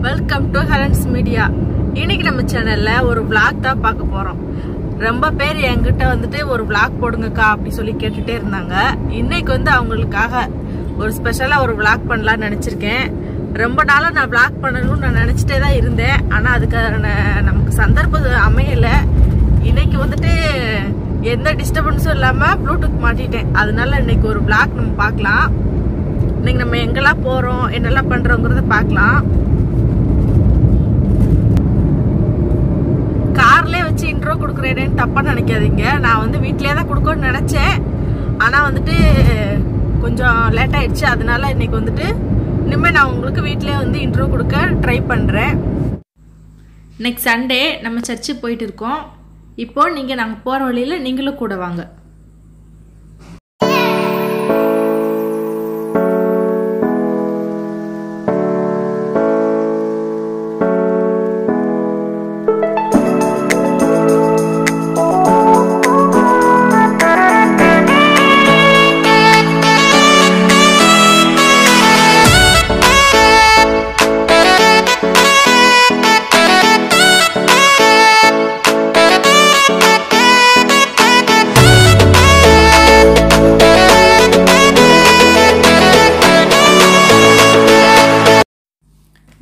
Welcome to Helen's media. இன்னைக்கு நம்ம சேனல்ல ஒரு vlog தான் பார்க்க போறோம். ரொம்ப பேர் என்கிட்ட வந்துட்டு ஒரு vlog போடுங்கக்கா அப்படி சொல்லி கேட்டுட்டே இருந்தாங்க. இன்னைக்கு வந்து அவங்களுக்காக ஒரு ஸ்பெஷலா ஒரு vlog பண்ணலாம்னு நினைச்சிருக்கேன். ரொம்ப நாளா நான் vlog பண்ணணும்னு நான் நினைச்சிட்டே தான் இருந்தேன். ஆனா அதுக்கான நமக்கு சந்தர்ப்பம் அமையல. இன்னைக்கு வந்துட்டு எந்த டிஸ்டர்பன்ஸும் இல்லாம ப்ளூடூத் மாட்டிட்டேன். அதனால இன்னைக்கு ஒரு vlog நம்ம பார்க்கலாம். இன்னைக்கு நம்ம எங்கெல்லாம் போறோம் என்னெல்லாம் பண்றோங்கிறத பார்க்கலாம். கார்லயே வச்சு இன்ட்ரோ கொடுக்குறேன்னு தப்பா நினைக்காதீங்க. நான் வந்து வீட்லயே தான் கொடுக்கணும்னு நினைச்சேன். ஆனா வந்துட்டு கொஞ்சம் லேட் ஆயிடுச்சு. அதனால இன்னைக்கு வந்துட்டு இனிமே நான் உங்களுக்கு வீட்லயே வந்து இன்ட்ரோ கொடுக்க ட்ரை பண்றேன். இன்னைக்கு சண்டே நம்ம சர்ச்சுக்கு போயிட்டு இருக்கோம். இப்போ நாங்க போற வழியில நீங்களும் கூட வாங்க.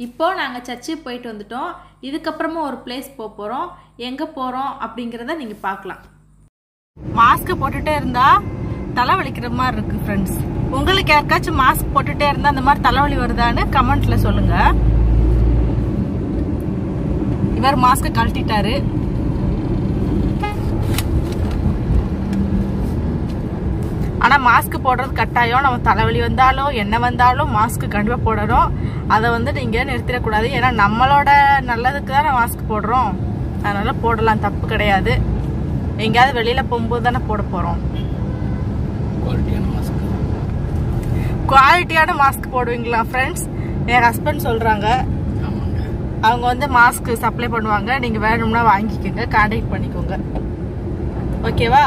இப்போ நாங்கள் சர்ச்சுக்கு போயிட்டு வந்துட்டோம். இதுக்கப்புறமா ஒரு பிளேஸ் போகிறோம். எங்கே போகிறோம் அப்படிங்கிறத நீங்கள் பார்க்கலாம். மாஸ்க் போட்டுட்டே இருந்தா தலைவலிக்கிற மாதிரி இருக்கு ஃப்ரெண்ட்ஸ். உங்களுக்கு யாருக்காச்சும் மாஸ்க் போட்டுட்டே இருந்தா அந்த மாதிரி தலைவலி வருதான்னு கமெண்ட்ல சொல்லுங்க. இவர் மாஸ்க் கழட்டிட்டாரு. ஆனா மாஸ்க் போடுறது கட்டாயம். நம்ம தலைவலி வந்தாலும் என்ன வந்தாலும் மாஸ்க் கண்டிப்பா போடணும். அதை வந்து நீங்க நிறுத்திடக்கூடாது. ஏன்னா நம்மளோட நல்லதுக்கு தானே மாஸ்க் போடுறோம். அதனால போடலாம், தப்பு கிடையாது. எங்கேயாவது வெளியில போகும்போது தானே போட போறோம். குவாலிட்டியான மாஸ்க் போடுவீங்களா ஃப்ரெண்ட்ஸ்? என் ஹஸ்பண்ட் சொல்றாங்க. அவங்க வந்து மாஸ்க் சப்ளை பண்ணுவாங்க. நீங்க வேணும்னா வாங்கிக்கோங்க, கான்டாக்ட் பண்ணிக்கோங்க. ஓகேவா?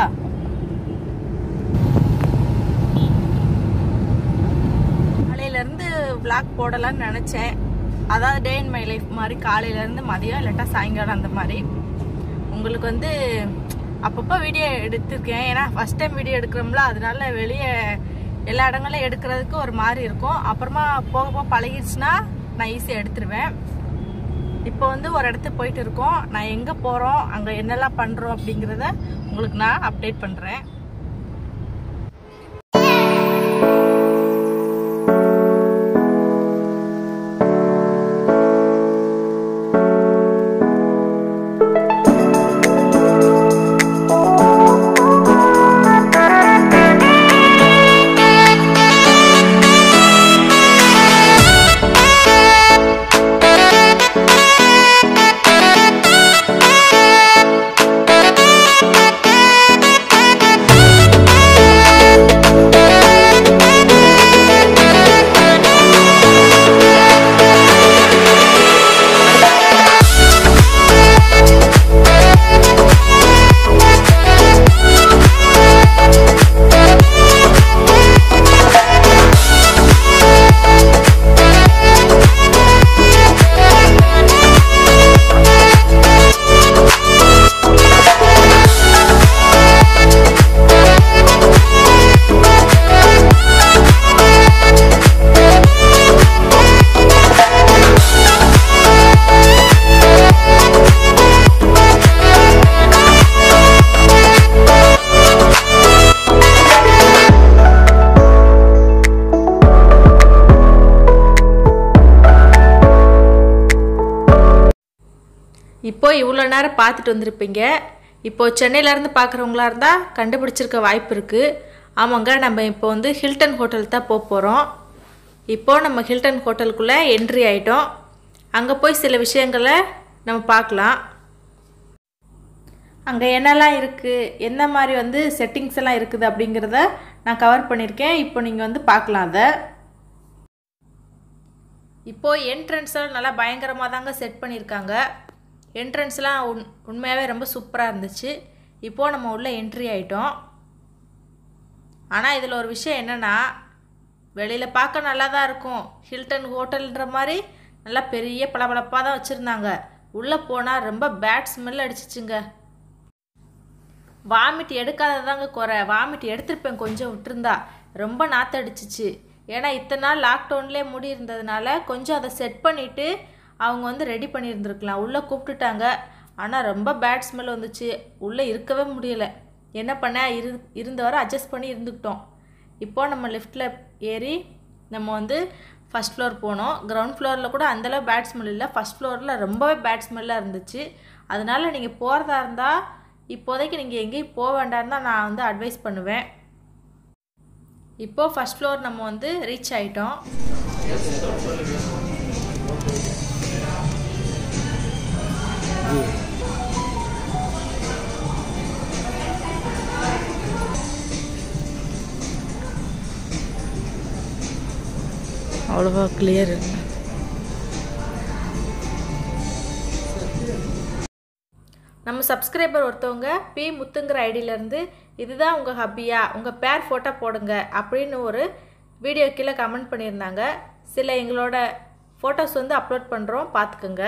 இருந்து vlog போடலாம்னு நினைச்சேன். அதாவது டே இன் மை லைஃப் மாதிரி காலையில இருந்து மதியம் இல்லாட்டா சாயங்காலம் அந்த மாதிரி உங்களுக்கு வந்து அப்பப்போ வீடியோ எடுத்திருக்கேன். ஏன்னா ஃபர்ஸ்ட் டைம் வீடியோ எடுக்கிறோம்ல, அதனால வெளியே எல்லா இடங்களும் எடுக்கிறதுக்கு ஒரு மாதிரி இருக்கும். அப்புறமா போக போக பழகிடுச்சுன்னா நான் ஈஸியாக எடுத்துருவேன். இப்போ வந்து ஒரு இடத்துக்கு போயிட்டு இருக்கோம். நான் எங்கே போகிறோம், அங்கே என்னெல்லாம் பண்ணுறோம் அப்படிங்கிறத உங்களுக்கு நான் அப்டேட் பண்ணுறேன். இப்போ இவ்வளோ நேரம் பார்த்துட்டு வந்திருப்பீங்க. இப்போ சென்னையிலேருந்து பார்க்குறவங்களா இருந்தால் கண்டுபிடிச்சிருக்க வாய்ப்பு இருக்குது. ஆமாங்க, நம்ம இப்போ வந்து ஹில்டன் ஹோட்டல் தான் போக போகிறோம். இப்போது நம்ம ஹில்டன் ஹோட்டலுக்குள்ளே என்ட்ரி ஆகிட்டோம். அங்கே போய் சில விஷயங்களை நம்ம பார்க்கலாம். அங்கே என்னெல்லாம் இருக்குது, என்ன மாதிரி வந்து செட்டிங்ஸ் எல்லாம் இருக்குது அப்படிங்கிறத நான் கவர் பண்ணியிருக்கேன். இப்போ நீங்கள் வந்து பார்க்கலாம். அதை இப்போது என்ட்ரன்ஸில் நல்லா பயங்கரமாக தாங்க செட் பண்ணியிருக்காங்க. என்ட்ரன்ஸ்லாம் உண்மையாகவே ரொம்ப சூப்பராக இருந்துச்சு. இப்போது நம்ம உள்ளே என்ட்ரி ஆகிட்டோம். ஆனால் இதில் ஒரு விஷயம் என்னென்னா, வெளியில் பார்க்க நல்லா தான் இருக்கும். ஹில்டன் ஹோட்டல்ன்ற மாதிரி நல்லா பெரிய பளபளப்பாக தான் வச்சுருந்தாங்க. உள்ளே போனால் ரொம்ப பேட் ஸ்மெல் அடிச்சிச்சுங்க. வாமிட் எடுக்காததாங்க குறை. வாமிட் எடுத்திருப்பேன், கொஞ்சம் விட்டுருந்தா. ரொம்ப நாற்று அடிச்சிச்சு. ஏன்னா இத்தனை நாள் லாக்டவுன்லேயே மூடி இருந்ததுனால கொஞ்சம் அதை செட் பண்ணிவிட்டு அவங்க வந்து ரெடி பண்ணியிருந்துருக்கலாம். உள்ளே கூப்பிட்டுட்டாங்க, ஆனால் ரொம்ப பேட் ஸ்மெல் வந்துச்சு. உள்ளே இருக்கவே முடியலை. என்ன பண்ண, இருந்தவரை அட்ஜஸ்ட் பண்ணி இருந்துக்கிட்டோம். இப்போது நம்ம லிஃப்ட்டில் ஏறி நம்ம வந்து ஃபஸ்ட் ஃப்ளோர் போனோம். கிரவுண்ட் ஃப்ளோரில் கூட அந்தளவு பேட் ஸ்மெல் இல்லை, ஃபஸ்ட் ஃப்ளோரில் ரொம்பவே பேட் ஸ்மெல்லாக இருந்துச்சு. அதனால் நீங்கள் போகிறதா இருந்தால் இப்போதைக்கு நீங்கள் எங்கேயும் போக வேண்டாம்னு தான் நான் வந்து அட்வைஸ் பண்ணுவேன். இப்போது ஃபஸ்ட் ஃப்ளோர் நம்ம வந்து ரீச் ஆகிட்டோம். அவ்வளோவா கிளியர். நம்ம சப்ஸ்கிரைபர் ஒருத்தவங்க பி முத்துங்கிற ஐடியிலேருந்து இதுதான் உங்கள் ஹப்பியா, உங்கள் பேர் ஃபோட்டோ போடுங்க அப்படின்னு ஒரு வீடியோ கீழே கமெண்ட் பண்ணியிருந்தாங்க. சில எங்களோட ஃபோட்டோஸ் வந்து அப்லோட் பண்ணுறோம், பார்த்துக்குங்க.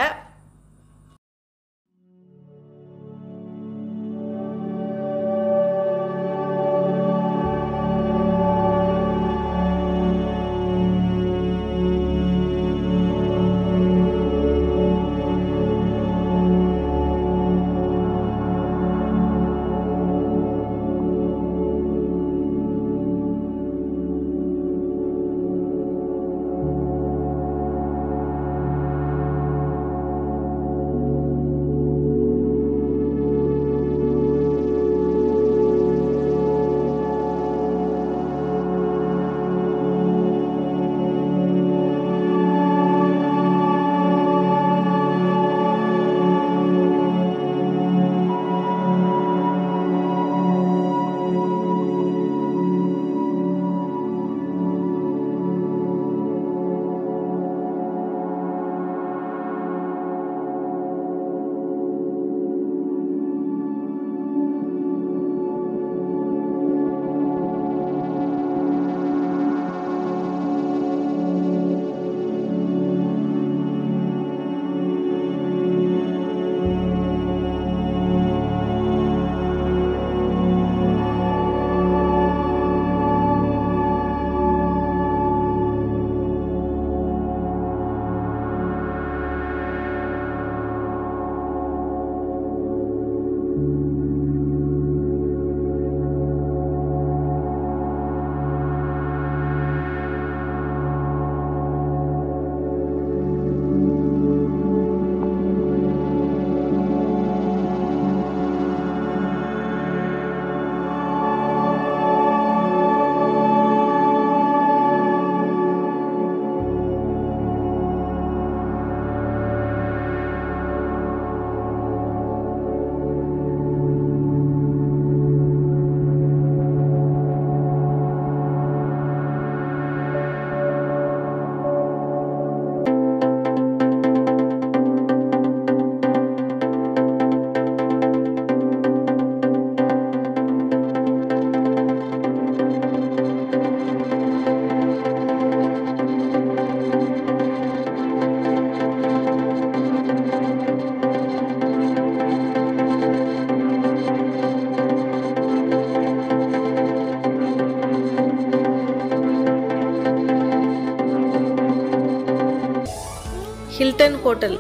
Hilton hotel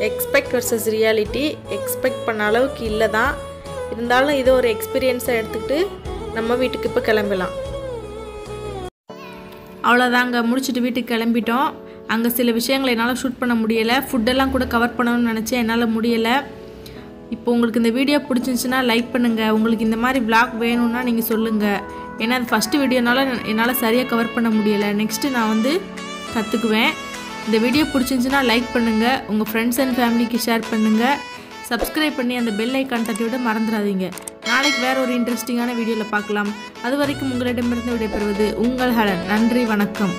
expect versus reality. Expect பண்ண அளவுக்கு இல்லை தான், இருந்தாலும் இது ஒரு எக்ஸ்பீரியன்ஸாக எடுத்துக்கிட்டு நம்ம வீட்டுக்கு இப்போ கிளம்பலாம். அவ்வளோதாங்க, முடிச்சுட்டு வீட்டுக்கு கிளம்பிட்டோம். அங்கே சில விஷயங்களை என்னால் ஷூட் பண்ண முடியலை, ஃபுட்டெல்லாம் கூட கவர் பண்ணணும்னு நினச்சேன், என்னால் முடியலை. இப்போ உங்களுக்கு இந்த வீடியோ பிடிச்சிருந்துச்சுன்னா லைக் பண்ணுங்கள். உங்களுக்கு இந்த மாதிரி விளாக் வேணும்னா நீங்கள் சொல்லுங்கள். ஏன்னா அது ஃபஸ்ட்டு வீடியோனால என்னால் சரியாக கவர் பண்ண முடியலை. நெக்ஸ்ட்டு நான் வந்து கற்றுக்குவேன். இந்த வீடியோ பிடிச்சிருந்துச்சுன்னா லைக் பண்ணுங்கள், உங்கள் ஃப்ரெண்ட்ஸ் அண்ட் ஃபேமிலிக்கு ஷேர் பண்ணுங்கள், சப்ஸ்கிரைப் பண்ணி அந்த பெல் ஐக்கான் தட்டி விட மறந்துடாதீங்க. நாளைக்கு வேறு ஒரு இன்ட்ரெஸ்டிங்கான வீடியோவில் பார்க்கலாம். அது வரைக்கும் உங்களிடமிருந்து விடைபெறுவது உங்கள் ஹலன். நன்றி, வணக்கம்.